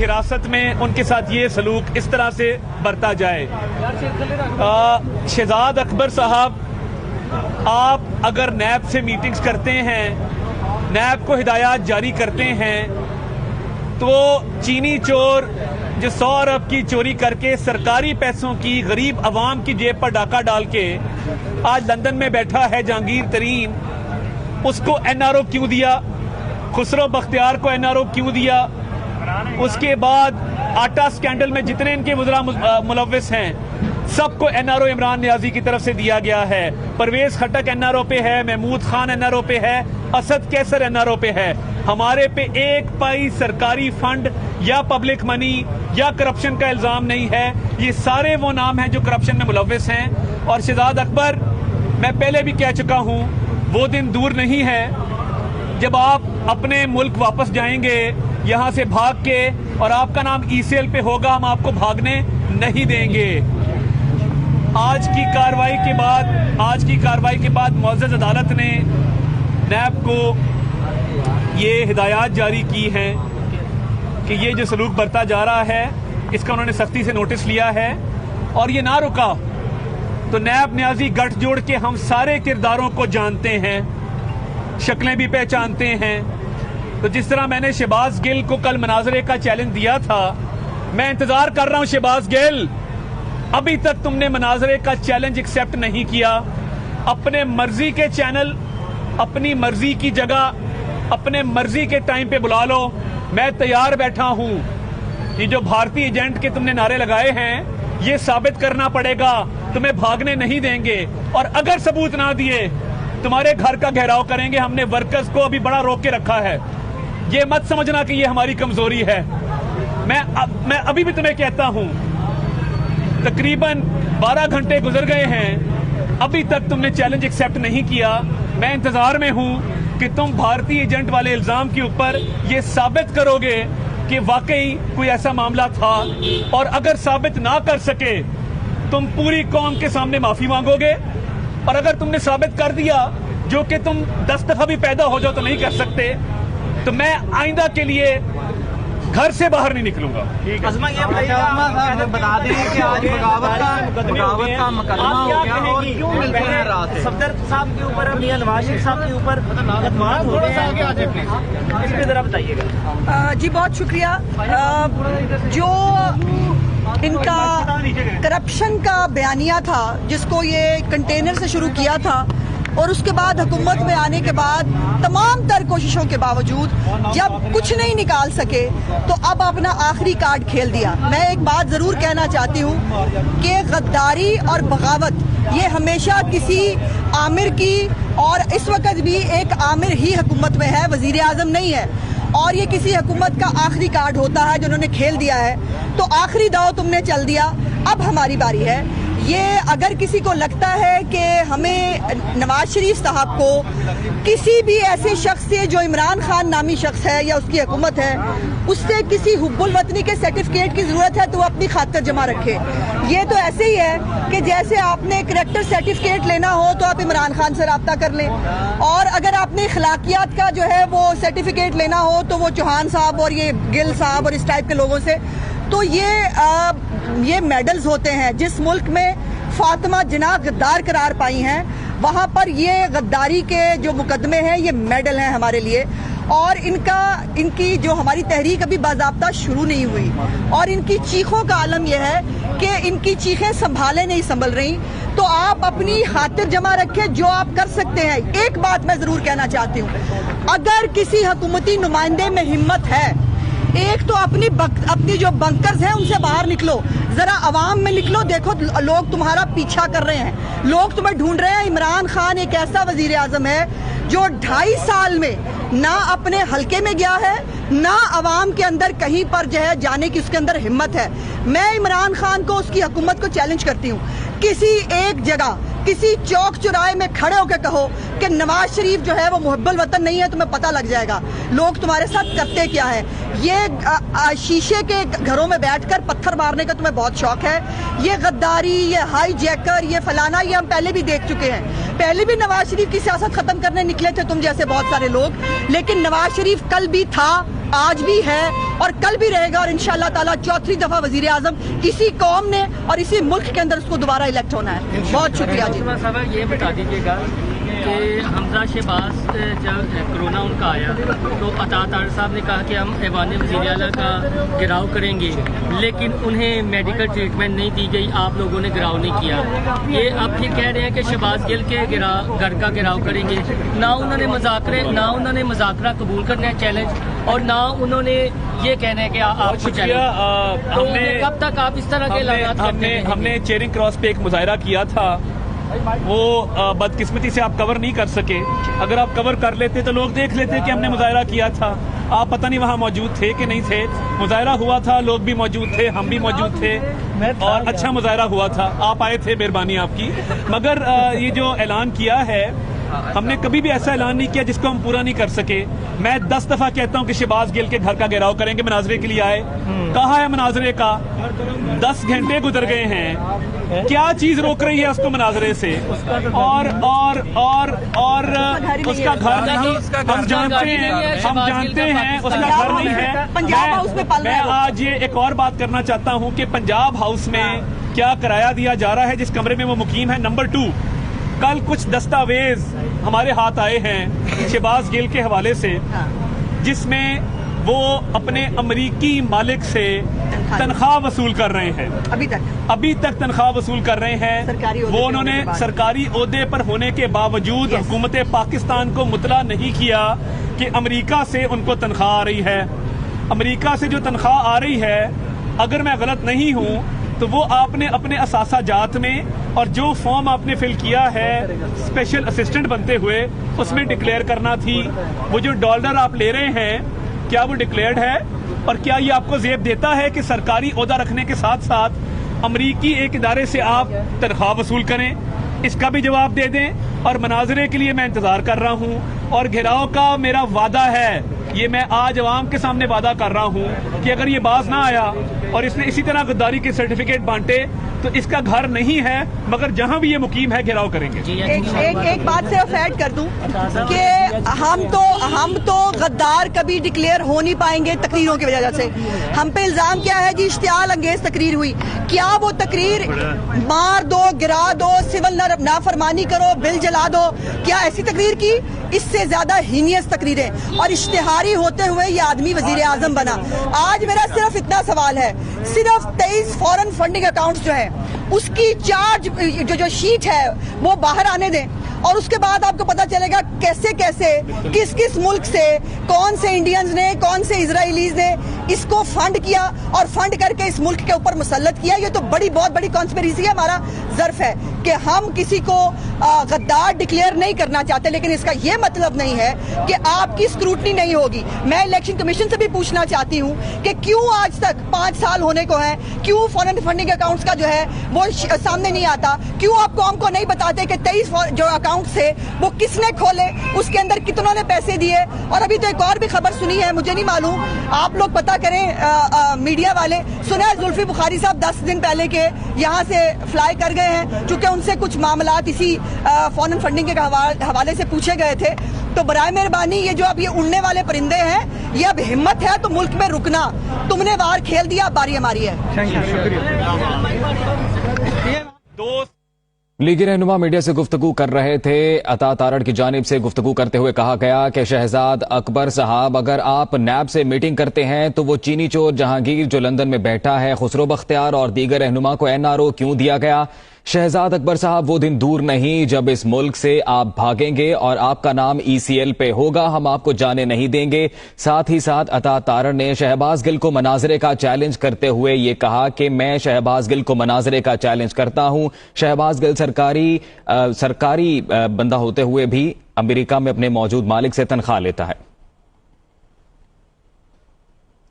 हिरासत में उनके साथ ये सलूक इस तरह से बरता जाए। शहजाद अकबर साहब, आप अगर नैब से मीटिंग्स करते हैं, नैब को हिदायत जारी करते हैं, तो चीनी चोर जो 100 अरब की चोरी करके सरकारी पैसों की गरीब आवाम की जेब पर डाका डाल के आज लंदन में बैठा है जहांगीर तरीन, उसको एनआरओ क्यों दिया? खुसरो बख्तियार को एनआरओ क्यों दिया? उसके बाद आटा स्कैंडल में जितने इनके मुजरा मुलव्विस हैं सबको एनआरओ इमरान नियाजी की तरफ से दिया गया है। परवेज खटक एनआरओ पे है, महमूद खान एनआरओ पे है, असद कैसर एनआरओ पे है। हमारे पे एक पाई सरकारी फंड या पब्लिक मनी या करप्शन का इल्जाम नहीं है। ये सारे वो नाम हैं जो करप्शन में मुलव्विस हैं। और शहजाद अकबर, मैं पहले भी कह चुका हूं, वो दिन दूर नहीं है जब आप अपने मुल्क वापस जाएंगे यहां से भाग के, और आपका नाम ईसीएल पे होगा। हम आपको भागने नहीं देंगे। आज की कार्रवाई के बाद मुअज़्ज़ज़ अदालत ने नैब को ये हिदायत जारी की हैं कि ये जो सलूक बरता जा रहा है इसका उन्होंने सख्ती से नोटिस लिया है, और ये ना रुका तो नैब नियाजी गठजोड़ के हम सारे किरदारों को जानते हैं, शक्लें भी पहचानते हैं। तो जिस तरह मैंने शहबाज गिल को कल मनाजरे का चैलेंज दिया था, मैं इंतजार कर रहा हूं शहबाज गिल, अभी तक तुमने मनाजरे का चैलेंज एक्सेप्ट नहीं किया। अपने मर्जी के चैनल, अपनी मर्जी की जगह, अपने मर्जी के टाइम पे बुला लो, मैं तैयार बैठा हूं। ये जो भारतीय एजेंट के तुमने नारे लगाए हैं, ये साबित करना पड़ेगा, तुम्हें भागने नहीं देंगे। और अगर सबूत ना दिए तुम्हारे घर का घेराव करेंगे। हमने वर्कर्स को अभी बड़ा रोक के रखा है, ये मत समझना कि ये हमारी कमजोरी है। मैं अभी भी तुम्हें कहता हूं, तकरीबन 12 घंटे गुजर गए हैं, अभी तक तुमने चैलेंज एक्सेप्ट नहीं किया। मैं इंतजार में हूं कि तुम भारतीय एजेंट वाले इल्जाम के ऊपर ये साबित करोगे कि वाकई कोई ऐसा मामला था, और अगर साबित ना कर सके तुम पूरी कौम के सामने माफी मांगोगे। और अगर तुमने साबित कर दिया, जो कि तुम 10 दफा भी पैदा हो जाओ तो नहीं कर सकते, तो मैं आइंदा के लिए घर से बाहर नहीं निकलूंगा। अज़मा, ये बता दें कि आज बगावत का मुकदमा हो गया और क्यों मिलते हैं रात सफदर साहब के ऊपर, मियां नवाज शरीफ साहब के ऊपर मुकदमात हो रहे हैं, इस पे जरा बताइएगा। जी बहुत शुक्रिया। जो इनका करप्शन का बयानिया था, जिसको ये कंटेनर से शुरू किया था और उसके बाद हुकूमत में आने के बाद तमाम तर कोशिशों के बावजूद जब कुछ नहीं निकाल सके, तो अब अपना आखिरी कार्ड खेल दिया। मैं एक बात जरूर कहना चाहती हूँ कि गद्दारी और बगावत ये हमेशा किसी आमिर की, और इस वक्त भी एक आमिर ही हुकूमत में है, वजीर आजम नहीं है, और ये किसी हुकूमत का आखिरी कार्ड होता है जो उन्होंने खेल दिया है। तो आखिरी दाव तुमने चल दिया, अब हमारी बारी है। ये अगर किसी को लगता है कि हमें नवाज शरीफ साहब को किसी भी ऐसे शख्स से जो इमरान खान नामी शख्स है या उसकी हुकूमत है, उससे किसी हुब्बुल वतनी के सर्टिफिकेट की जरूरत है, तो वो अपनी खातिर जमा रखे। ये तो ऐसे ही है कि जैसे आपने करैक्टर सर्टिफिकेट लेना हो तो आप इमरान खान से रब्ता कर लें, और अगर आपने अखलाकियात का जो है वो सर्टिफिकेट लेना हो तो वो चौहान साहब और ये गिल साहब और इस टाइप के लोगों से। तो ये मेडल्स होते हैं। जिस मुल्क में फातिमा जिन्ना गद्दार करार पाई हैं, वहां पर ये गद्दारी के जो मुकदमे हैं, ये मेडल हैं हमारे लिए। और इनकी जो हमारी तहरीक अभी बाज़ाब्ता शुरू नहीं हुई, और इनकी चीखों का आलम यह है कि इनकी चीखें संभाले नहीं संभल रही। तो आप अपनी खातिर जमा रखें जो आप कर सकते हैं। एक बात मैं जरूर कहना चाहती हूँ, अगर किसी हुकूमती नुमाइंदे में हिम्मत है, एक तो अपनी जो बंकर्स हैं उनसे बाहर निकलो, जरा अवाम में निकलो, देखो लोग तुम्हारा पीछा कर रहे हैं, लोग तुम्हें ढूंढ रहे हैं। इमरान खान एक ऐसा वजीर आजम है जो 2.5 साल में ना अपने हलके में गया है, ना अवाम के अंदर कहीं पर जो है जाने की उसके अंदर हिम्मत है। मैं इमरान खान को, उसकी हुकूमत को चैलेंज करती हूँ, किसी एक जगह किसी चौक चौराहे में खड़े होकर कहो कि नवाज शरीफ जो है वो मुहब्बुल वतन नहीं है, तुम्हें पता लग जाएगा लोग तुम्हारे साथ करते क्या है। ये शीशे के घरों में बैठकर पत्थर मारने का तुम्हें बहुत शौक है। ये गद्दारी, ये हाई जैकर, ये फलाना, ये हम पहले भी देख चुके हैं। पहले भी नवाज शरीफ की सियासत खत्म करने निकले थे तुम जैसे बहुत सारे लोग, लेकिन नवाज शरीफ कल भी था, आज भी है और कल भी रहेगा, और इंशाअल्लाह ताला चौथी दफा वजीर आजम इसी कौम ने और इसी मुल्क के अंदर उसको दोबारा इलेक्ट होना है। बहुत शुक्रिया जी। साहब ये बता दीजिएगा कि हमजा शहबाज जब कोरोना उनका आया तो अता तारड़ साहब ने कहा कि हम ऐवान वज़ीर आला का गिराव करेंगे, लेकिन उन्हें मेडिकल ट्रीटमेंट नहीं दी गई, आप लोगों ने गिराव नहीं किया। ये अब फिर कह रहे हैं कि शहबाज गिल के घर का गिराव करेंगे। ना उन्होंने मुज़ाकरा कबूल करना है चैलेंज, और ना उन्होंने ये कहना है कि आपको चैलेंज। हमने कब तक आप इस तरह के हमने चेरिंग क्रॉस पे एक मुजाहरा किया था, वो बदकिस्मती से आप कवर नहीं कर सके। अगर आप कवर कर लेते तो लोग देख लेते कि हमने मुजाहरा किया था। आप पता नहीं वहाँ मौजूद थे कि नहीं थे। मुजाहरा हुआ था, लोग भी मौजूद थे, हम भी मौजूद थे, और अच्छा मुजाहरा हुआ था। आप आए थे, मेहरबानी आपकी। मगर ये जो ऐलान किया है, हमने कभी भी ऐसा ऐलान नहीं किया जिसको हम पूरा नहीं कर सके। मैं 10 दफा कहता हूँ कि शहबाज गिल के घर का घेराव करेंगे, मनाजरे के लिए आए। कहा है मनाजरे का? 10 घंटे गुजर गए हैं, क्या चीज रोक रही है उसको मनाजरे से? और उसका घर नहीं, हम जानते हैं उसका घर नहीं है। मैं आज ये एक और बात करना चाहता हूँ कि पंजाब हाउस में क्या किराया दिया जा रहा है जिस कमरे में वो मुकीम है। नंबर 2, कल कुछ दस्तावेज हमारे हाथ आए हैं शहबाज गिल के हवाले से, जिसमें वो अपने अमरीकी मालिक से तनख्वाह वसूल कर रहे हैं। अभी तक तनख्वाह वसूल कर रहे हैं। वो उन्होंने सरकारी ओहदे पर होने के बावजूद हुकूमत पाकिस्तान को मुतला नहीं किया कि अमरीका से उनको तनख्वाह आ रही है। अमरीका से जो तनख्वाह आ रही है, अगर मैं गलत नहीं हूँ तो वो आपने अपने असासा जात में और जो फॉर्म आपने फिल किया है स्पेशल असिस्टेंट बनते हुए, उसमें डिक्लेयर करना थी। वो जो डॉलर आप ले रहे हैं, क्या वो डिक्लेयर्ड है? और क्या ये आपको ज़ेब देता है कि सरकारी ओहदा रखने के साथ साथ अमरीकी एक इदारे से आप तनख्वाह वसूल करें? इसका भी जवाब दे दें। और मनाजरे के लिए मैं इंतजार कर रहा हूँ, और घेराव का मेरा वादा है, ये मैं आज अवाम के सामने वादा कर रहा हूँ कि अगर ये बाज ना आया और इसने इसी तरह गद्दारी के सर्टिफिकेट बांटे तो इसका घर नहीं है, मगर जहां भी ये मुकीम है घेराव करेंगे। एक बात सिर्फ ऐड कर दूं कि हम तो गद्दार कभी डिक्लेयर हो नहीं पाएंगे तकरीरों की वजह से। हम पे इल्जाम क्या है जी? इश्तियाल अंगेज तकरीर हुई। क्या वो तकरीर मार दो, गिरा दो, सिविल नाफरमानी करो, बिल जला दो, क्या ऐसी तकरीर की? इससे ज्यादा हीनियस तकरीरें, और इश्तिहारी होते हुए ये आदमी वजीर आजम बना। आज मेरा सिर्फ इतना सवाल है, सिर्फ 23 फॉरेन फंडिंग अकाउंट्स जो है उसकी चार्ज जो शीट है वो बाहर आने दें, और उसके बाद आपको पता चलेगा कैसे कैसे किस किस मुल्क से कौन से इंडियंस ने, कौन से इजराइलीज ने इसको फंड किया और फंड करके इस मुल्क के ऊपर मुसल्लत किया। ये तो बहुत बड़ी कॉन्स्पिरेसी है। हमारा ज़र्फ है कि हम किसी को गद्दार डिक्लेयर नहीं करना चाहते, लेकिन इसका ये मतलब नहीं है कि आपकी स्क्रूटनी नहीं होगी। मैं इलेक्शन कमीशन से भी पूछना चाहती हूँ कि क्यों आज तक 5 साल होने को है, क्यों फॉरेन फंडिंग अकाउंट्स का जो है वो सामने नहीं आता? क्यों आप कौम को नहीं बताते कि 23 जो अकाउंट से वो किसने खोले, उसके अंदर कितनों ने पैसे दिए? और अभी तो एक और भी खबर सुनी है, मुझे नहीं मालूम, आप लोग पता करें मीडिया वाले। सुना है जुल्फी बुखारी साहब 10 दिन पहले के यहाँ से फ्लाई कर गए हैं, चूंकि उनसे कुछ मामलात इसी फॉरेन फंडिंग के हवाले से पूछे गए थे। तो बराए मेहरबानी ये जो अब ये उड़ने वाले परिंदे हैं, ये अब हिम्मत है तो मुल्क में रुकना। तुमने वार खेल दिया, अब बारी हमारी है। लीगी रहनुमा मीडिया से गुफ्तगू कर रहे थे। अता तारड़ की जानिब से गुफ्तगू करते हुए कहा गया कि शहजाद अकबर साहब, अगर आप नैब से मीटिंग करते हैं तो वो चीनी चोर जहांगीर जो लंदन में बैठा है, खुसरो बख्तियार और दीगर रहनुमा को NRO क्यों दिया गया? शहजाद अकबर साहब, वो दिन दूर नहीं जब इस मुल्क से आप भागेंगे और आपका नाम ECL पे होगा, हम आपको जाने नहीं देंगे। साथ ही साथ अता तारड़ ने शहबाज गिल को मनाजरे का चैलेंज करते हुए ये कहा कि मैं शहबाज गिल को मनाजरे का चैलेंज करता हूं। शहबाज गिल सरकारी बंदा होते हुए भी अमेरिका में अपने मौजूद मालिक से तनख्वाह लेता है।